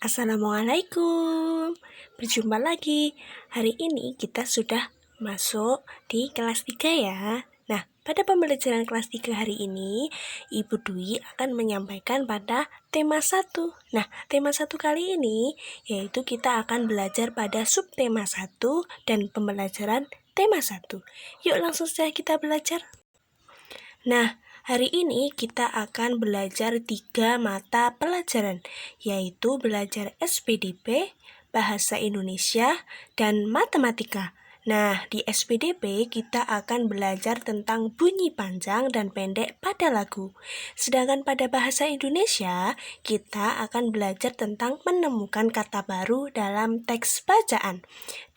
Assalamualaikum. Berjumpa lagi. Hari ini kita sudah masuk di kelas 3 ya. Nah, pada pembelajaran kelas 3 hari ini, Ibu Dwi akan menyampaikan pada tema 1. Nah, tema 1 kali ini yaitu kita akan belajar pada subtema 1 dan pembelajaran tema 1. Yuk langsung saja kita belajar. Nah, hari ini kita akan belajar 3 mata pelajaran, yaitu belajar SPDP, Bahasa Indonesia, dan Matematika. Nah, di SPDP kita akan belajar tentang bunyi panjang dan pendek pada lagu. Sedangkan pada Bahasa Indonesia, kita akan belajar tentang menemukan kata baru dalam teks bacaan.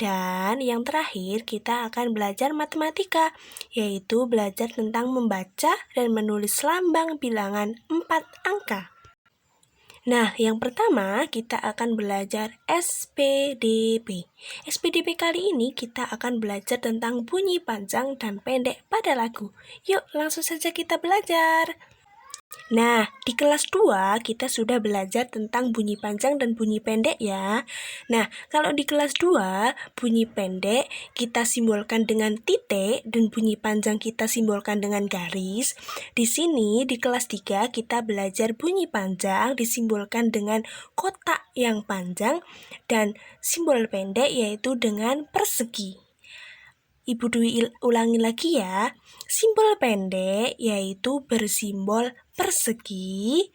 Dan yang terakhir, kita akan belajar matematika, yaitu belajar tentang membaca dan menulis lambang bilangan 4 angka. Nah, yang pertama kita akan belajar SPDP. SPDP kali ini kita akan belajar tentang bunyi panjang dan pendek pada lagu. Yuk, langsung saja kita belajar. Nah, di kelas 2 kita sudah belajar tentang bunyi panjang dan bunyi pendek ya. Nah, kalau di kelas 2, bunyi pendek kita simbolkan dengan titik dan bunyi panjang kita simbolkan dengan garis. Di sini di kelas 3 kita belajar bunyi panjang disimbolkan dengan kotak yang panjang dan simbol pendek yaitu dengan persegi. Ibu Dwi ulangi lagi ya. Simbol pendek yaitu bersimbol persegi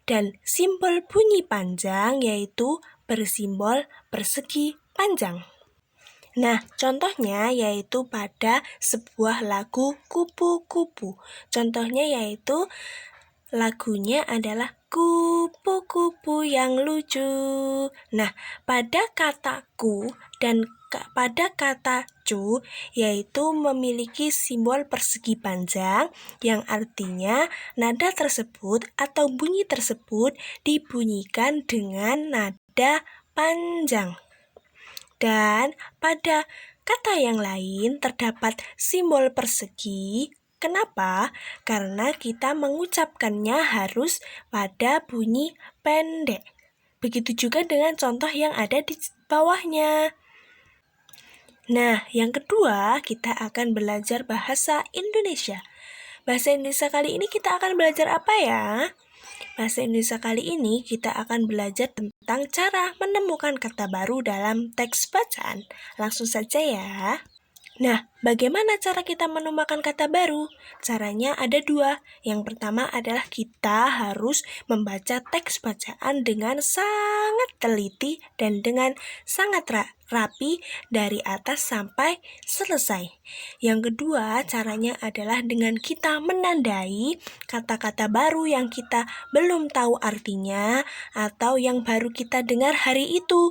dan simbol bunyi panjang yaitu bersimbol persegi panjang. Nah, contohnya yaitu pada sebuah lagu kupu-kupu. Contohnya yaitu lagunya adalah kupu-kupu yang lucu. Nah, pada kata ku dan pada kata cu yaitu memiliki simbol persegi panjang yang artinya nada tersebut atau bunyi tersebut dibunyikan dengan nada panjang. Dan pada kata yang lain terdapat simbol persegi. Kenapa? Karena kita mengucapkannya harus pada bunyi pendek. Begitu juga dengan contoh yang ada di bawahnya. Nah, yang kedua kita akan belajar bahasa Indonesia. Bahasa Indonesia kali ini kita akan belajar apa ya? Bahasa Indonesia kali ini kita akan belajar tentang cara menemukan kata baru dalam teks bacaan. Langsung saja ya. Nah, bagaimana cara kita menemukan kata baru? Caranya ada 2. Yang pertama adalah kita harus membaca teks bacaan dengan sangat teliti dan dengan sangat rapi dari atas sampai selesai. Yang kedua, caranya adalah dengan kita menandai kata-kata baru yang kita belum tahu artinya atau yang baru kita dengar hari itu.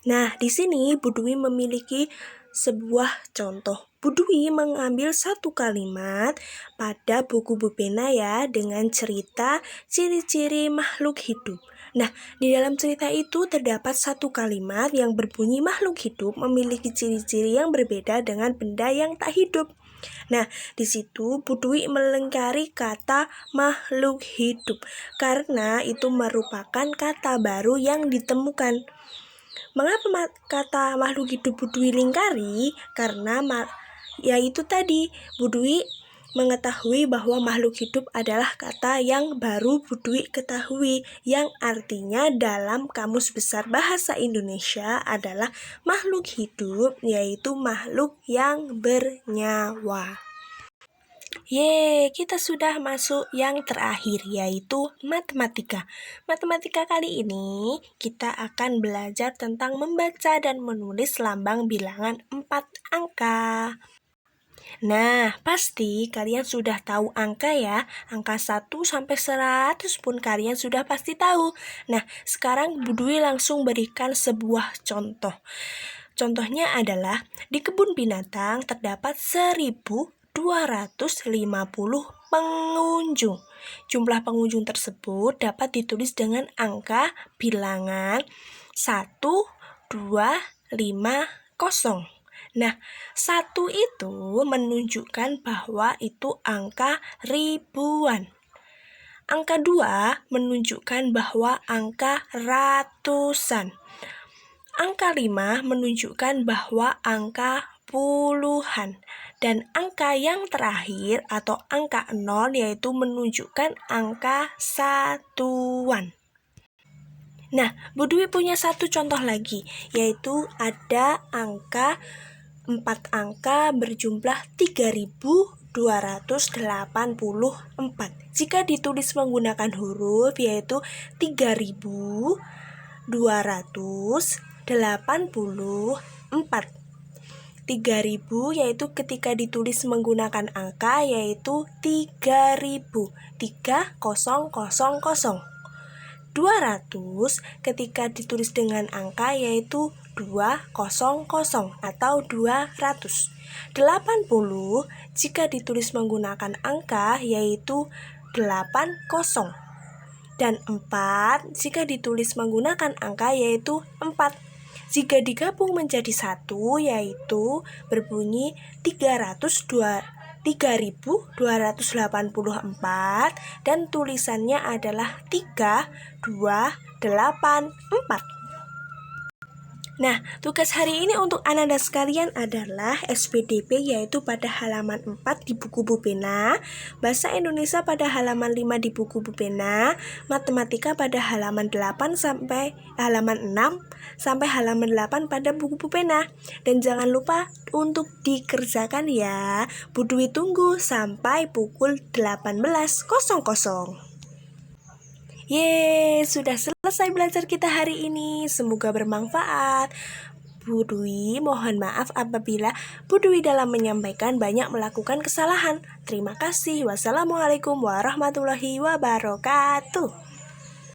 Nah, di sini Bu Dwi memiliki sebuah contoh. Bu Dwi mengambil satu kalimat pada buku Bu Pena ya dengan cerita ciri-ciri makhluk hidup. Nah, di dalam cerita itu terdapat satu kalimat yang berbunyi makhluk hidup memiliki ciri-ciri yang berbeda dengan benda yang tak hidup. Nah, di situ Bu Dwi melengkari kata makhluk hidup karena itu merupakan kata baru yang ditemukan. Mengapa kata makhluk hidup Bu Dwi lingkari? Karena yaitu tadi Bu Dwi mengetahui bahwa makhluk hidup adalah kata yang baru Bu Dwi ketahui, yang artinya dalam Kamus Besar Bahasa Indonesia adalah makhluk hidup, yaitu makhluk yang bernyawa. Kita sudah masuk yang terakhir yaitu matematika. Matematika kali ini kita akan belajar tentang membaca dan menulis lambang bilangan 4 angka. Nah, pasti kalian sudah tahu angka ya. Angka 1 sampai 100 pun kalian sudah pasti tahu. Nah, sekarang Bu Dwi langsung berikan sebuah contoh. Contohnya adalah di kebun binatang terdapat 1.250 pengunjung. Jumlah pengunjung tersebut dapat ditulis dengan angka bilangan 1, 2, 5, 0. Nah, 1 itu menunjukkan bahwa itu angka ribuan. Angka 2 menunjukkan bahwa angka ratusan. Angka 5 menunjukkan bahwa angka puluhan. Dan angka yang terakhir atau angka 0 yaitu menunjukkan angka satuan. Nah, Bu Dwi punya satu contoh lagi, yaitu ada angka 4 angka berjumlah 3.284. Jika ditulis menggunakan huruf yaitu 3.284. 3.000 yaitu ketika ditulis menggunakan angka yaitu 3.000. 3000. 200 ketika ditulis dengan angka yaitu 200 atau 200. 80 jika ditulis menggunakan angka yaitu 80. Dan 4 jika ditulis menggunakan angka yaitu 4. Jika digabung menjadi 1 yaitu berbunyi 3.284 dan tulisannya adalah 3284. Nah, tugas hari ini untuk anak-anak sekalian adalah SPDP yaitu pada halaman 4 di buku Bu Pena, Bahasa Indonesia pada halaman 5 di buku Bu Pena, Matematika pada halaman 8 sampai halaman 6 sampai halaman 8 pada buku Bu Pena. Dan jangan lupa untuk dikerjakan ya. Bu Dwi tunggu sampai pukul 18.00. Sudah selesai belajar kita hari ini. Semoga bermanfaat. Bu Dwi mohon maaf apabila Bu Dwi dalam menyampaikan banyak melakukan kesalahan. Terima kasih. Wassalamualaikum warahmatullahi wabarakatuh.